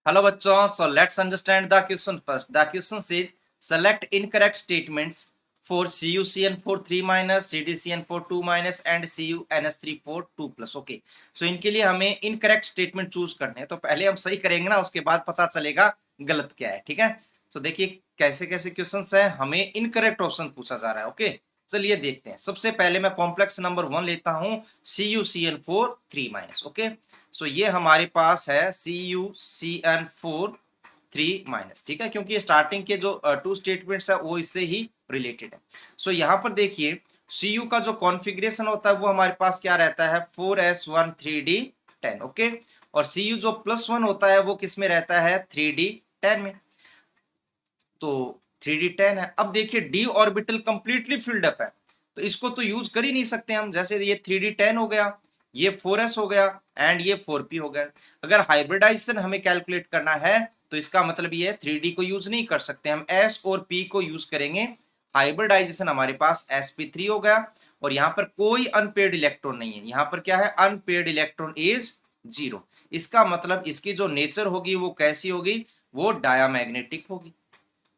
Hello बच्चों, so let's understand the question first. The question says select incorrect statements for CuCN4 3 minus, CdCN4 2 minus and CuNS3 4 2 plus. Okay, so इनके लिए हमें incorrect statement choose करने हैं. तो पहले हम सही करेंगे ना, उसके बाद पता चलेगा गलत क्या है. ठीक है, तो देखिए कैसे कैसे क्वेश्चंस है, हमें इनकरेक्ट ऑप्शन पूछा जा रहा है. ओके, चलिए देखते हैं. सबसे पहले मैं कॉम्प्लेक्स नंबर 1 लेता हूं, CuCN4 3 माइनस. ओके, सो ये हमारे पास है CuCN4 3 माइनस. ठीक है, क्योंकि स्टार्टिंग के जो टू स्टेटमेंट्स है वो इससे ही रिलेटेड है. सो यहाँ पर देखिए Cu का जो कॉन्फ़िगरेशन होता है वो हमारे पास क्या रहता है 4s1 3d10. ओके, और Cu जो +1 होता है वो किस में रहता है 3d10 में. तो 3d10 है. अब देखिए d orbital completely filled up है, तो इसको तो यूज कर ही नहीं सकते हम. जैसे ये 3d10 हो गया, ये 4s हो गया एंड ये 4p हो गया. अगर हाइब्रिडाइजेशन हमें कैलकुलेट करना है तो इसका मतलब ये 3d को यूज नहीं कर सकते, हम s और p को यूज करेंगे. हाइब्रिडाइजेशन हमारे पास sp3 हो गया, और यहाँ पर कोई अनपेड इलेक्ट्रॉन नहीं है. यहाँ पर क्या है, अनपेड इलेक्ट्रॉन इज 0. इसका मतलब इसकी जो नेचर होगी वो कैसी होगी, वो डायामैग्नेटिक होगी.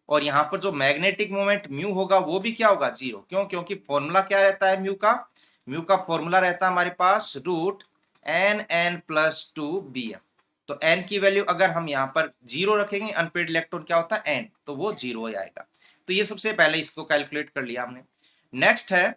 और यहाँ पर जो मैग्नेटिक मोमेंट म्यू होगा वो भी क्या होगा 0. क्यों, क्योंकि फॉर्मूला क्या रहता है म्यू का फॉर्मूला रहता है हमारे पास √n+2bm. तो n की वैल्यू अगर हम यहाँ पर 0 रखेंगे, अनपेड इलेक्ट्रॉन क्या होता है n, तो वो 0 हो जाएगा. तो ये सबसे पहले इसको कैलकुलेट कर लिया हमने. नेक्स्ट है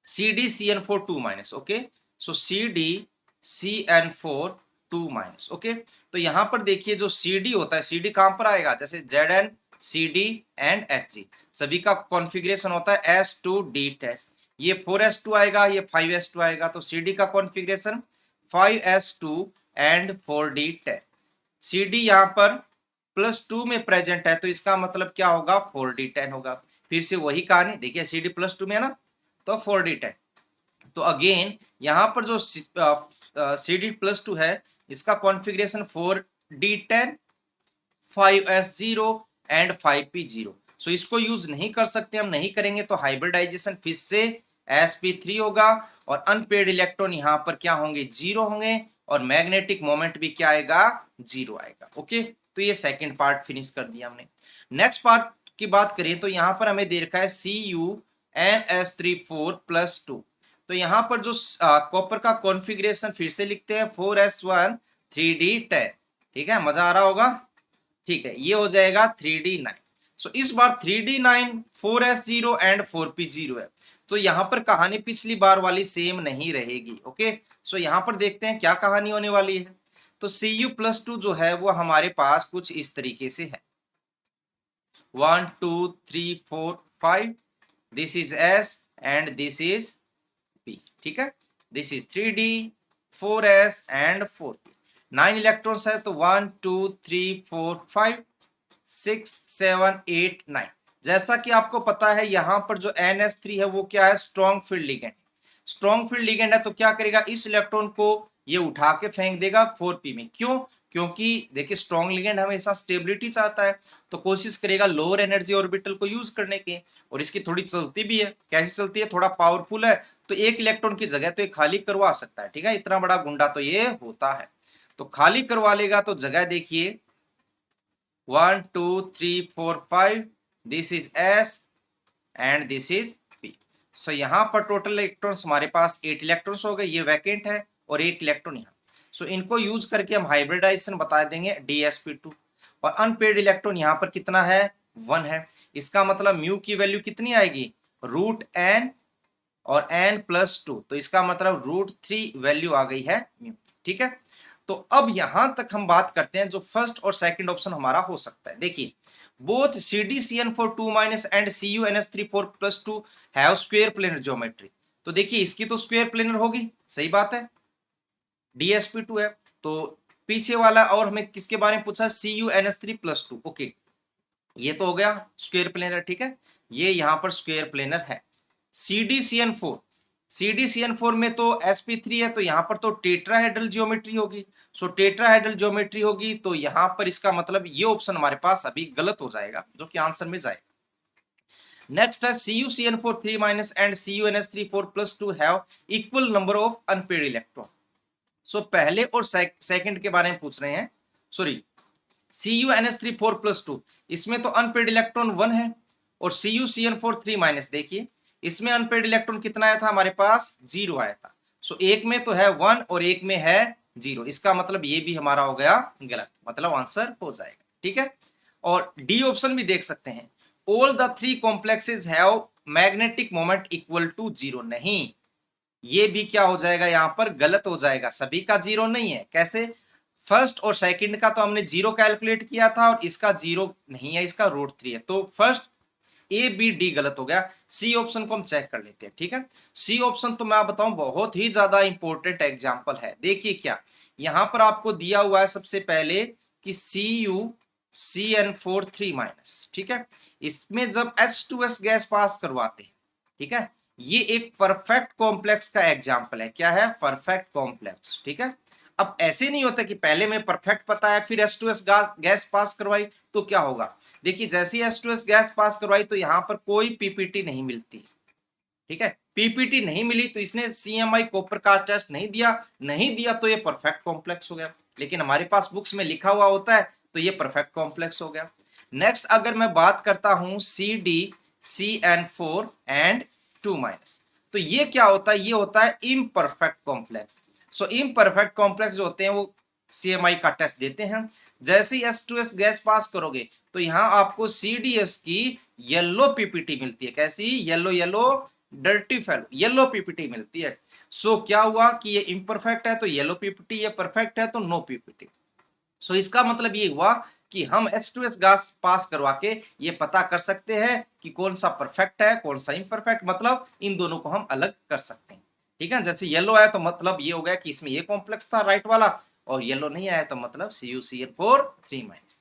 CdCN4 2 माइनस. ओके, सो CdCN4 2 माइनस. ओके, तो यहाँ पर देखिए जो CD होता है, CD कहां पर आएगा, जैसे Zn CD एंड Hg सभी का कॉन्फ़िगरेशन होता है S2D10. ये 4s2 आएगा, ये 5s2 आएगा. तो CD का configuration 5s2 and 4d10. CD यहाँ पर +2 में प्रेजेंट है, तो इसका मतलब क्या होगा 4d10 होगा. फिर से वही कहानी देखिए, CD +2 में है ना, तो 4d10. तो अगेन यहाँ पर जो CD+2 है इसका configuration 4d10 5s0 and 5p0. सो इसको यूज नहीं कर सकते, हम नहीं करेंगे तो हाइब्रिडाइजेशन फिर से sp3 होगा, और अनपेड इलेक्ट्रॉन यहाँ पर क्या होंगे 0 होंगे, और मैग्नेटिक मोमेंट भी क्या आएगा 0 आएगा. ओके, तो ये सेकंड पार्ट फिनिश कर दिया हमने. नेक्स्ट पार्ट की बात करें तो यहाँ पर हमें दे रखा है CuNS3 4+2. तो यहाँ पर जो कॉपर का कॉन्फ़िगरेशन फिर से लिखते हैं 4s1 3d10. ठीक है, मजा आ रहा होगा. ठीक है, ये हो जाएगा 3d9. सो इस बार 3d9 4s0 एंड 4p0 है, तो यहां पर कहानी पिछली बार वाली सेम नहीं रहेगी. ओके, सो यहां पर देखते हैं क्या कहानी होने वाली है. तो Cu+2 जो है वो हमारे पास कुछ इस तरीके से है 1 2 3 4 5. This is S and this is P. ठीक है, this is 3d 4s and 4p. 9 electrons है, तो 1 2 3 4 5 6 7 8 9. जैसा कि आपको पता है यहाँ पर जो NS3 है वो क्या है, strong field ligand. Strong field ligand है, तो क्या करेगा, इस इलेक्ट्रॉन को ये उठा के फेंक देगा 4p में. क्यों, क्योंकि देखिए स्ट्रॉन्ग लिगेंड हमेशा स्टेबिलिटी चाहता है, तो कोशिश करेगा लोअर एनर्जी ऑर्बिटल को यूज करने की. और इसकी थोड़ी चलती भी है, कैसी चलती है, थोड़ा पावरफुल है, तो एक इलेक्ट्रॉन की जगह तो ये खाली करवा सकता है. ठीक है, इतना बड़ा गुंडा तो ये होता है, तो खाली करवा लेगा. तो जगह देखिए 1 2 3 4 5. This is S and this is P. सो यहाँ पर टोटल इलेक्ट्रॉन्स हमारे पास 8 इलेक्ट्रॉन्स हो गए, ये वैकेंट है, और 8 इलेक्ट्रॉन यहाँ. सो इनको यूज करके हम हाइब्रिडाइजेशन बता देंगे DsP2. और अनपेड इलेक्ट्रॉन यहाँ पर कितना है 1 है. इसका मतलब म्यू की वैल्यू कितनी आएगी √n और n+2, तो इसका मतलब √3 वैल्यू आ गई है म्यू. ठीक है, तो अब यहां तक हम बात करते हैं जो फर्स्ट और सेकंड ऑप्शन हमारा हो सकता है. देखिए both CdCN4 2 minus and CuNS3 4+2 have square planar geometry. तो देखिए इसकी तो स्क्वायर प्लेनर होगी, सही बात है, DsP2 है. तो पीछे वाला और हमें किसके बारे में पूछा, CuNS3+2. ओके, ये तो हो गया स्क्वायर प्लेनर. ठीक है, ये यहां पर स्क्वायर प्लेनर है. CdCN4 में तो sp3 है, तो यहां पर तो टेट्राहेड्रल ज्योमेट्री होगी. सो टेट्राहेड्रल ज्योमेट्री होगी, तो यहां पर इसका मतलब ये ऑप्शन हमारे पास अभी गलत हो जाएगा, जो कि आंसर में जाएगा. नेक्स्ट है CuCN4 3 minus and CuNS3 4+2 have equal number of unpaired electron. So पहले और सेकंड के बारे में पूछ रहे हैं, सॉरी CuNH3 4+2, इसमें तो अनपेड इलेक्ट्रॉन 1 है, और CuCl4 3-, देखिए इसमें अनपेड इलेक्ट्रॉन कितना आया था हमारे पास, 0 आया था। सो एक में तो है 1 और एक में है 0, इसका मतलब ये भी हमारा हो गया गलत, मतलब आंसर हो जाएगा। ठीक है, और डी ऑप्शन भी देख सकते हैं, all the 3 complexes have magnetic moment equal to 0, नहीं, ये भी क्या हो जाएगा, यहां पर गलत हो जाएगा, सभी का 0 नहीं है। कैसे, फर्स्ट और सेकंड का तो हमने 0 कैलकुलेट किया था, और इसका 0 नहीं है, इसका √3 है, तो फर्स्ट ए बी डी गलत हो गया। सी ऑप्शन को हम चेक कर लेते हैं। ठीक है, सी ऑप्शन तो मैं बताऊं बहुत ही ज्यादा इंपॉर्टेंट एग्जांपल है। देखिए क्या यहां पर आपको दिया हुआ है, सबसे पहले कि CuCN4 3-, ठीक है, इसमें जब H2S गैस पास करवाते हैं, ठीक है, ये एक परफेक्ट कॉम्प्लेक्स का एग्जाम्पल है। क्या है, परफेक्ट कॉम्प्लेक्स। ठीक है, अब ऐसे नहीं होता कि पहले में परफेक्ट पता है फिर H2S गैस पास करवाई तो क्या होगा। देखिए जैसे H2S गैस पास करवाई तो यहां पर कोई पीपीटी नहीं मिलती। ठीक है, पीपीटी नहीं मिली तो इसने CMI कॉपर का टेस्ट नहीं दिया तो ये परफेक्ट कॉम्प्लेक्स हो गया। लेकिन हमारे पास बुक्स में लिखा हुआ होता है तो ये परफेक्ट कॉम्प्लेक्स हो गया। नेक्स्ट अगर मैं बात करता हूं CdCN4 एंड 2-, तो ये क्या होता है, ये होता है इम्परफेक्ट कॉम्प्लेक्स। सो इम्परफेक्ट कॉम्प्लेक्स जो होते हैं वो CMI का टेस्ट देते हैं। जैसे ही H2S गैस पास करोगे तो यहां आपको CDS की येलो पीपीटी मिलती है। कैसी, yellow dirty fellow yellow PPT मिलती है। सो क्या हुआ कि ये इम्परफेक्ट है तो येलो पीपीटी, ये परफेक्ट है तो नो पीपीटी। सो इसका मतलब ये हुआ कि हम H2S गैस पास करवा के ये पता कर सकते हैं कि कौन सा परफेक्ट है कौन सा इम्परफेक्ट, मतलब इन दोनों को हम अलग कर सकते हैं। ठीक है, जैसे येलो आया तो मतलब ये हो गया कि इसमें ये कॉम्प्लेक्स था राइट वाला, और येलो नहीं आया तो मतलब CuCl4 3-।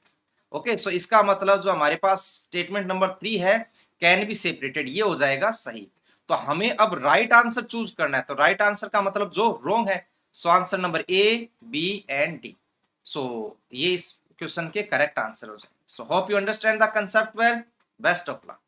ओके, सो इसका मतलब जो हमारे पास स्टेटमेंट नंबर 3 है, कैन बी सेपरेटेड, ये हो जाएगा सही। तो हमें अब राइट आंसर चूज करना है, तो राइट आंसर का मतलब जो रॉन्ग है, so answer number A, B and D। सो ये इस क्वेश्चन के करेक्ट आंसर हो जाए। So hope you understand the concept well, best of luck.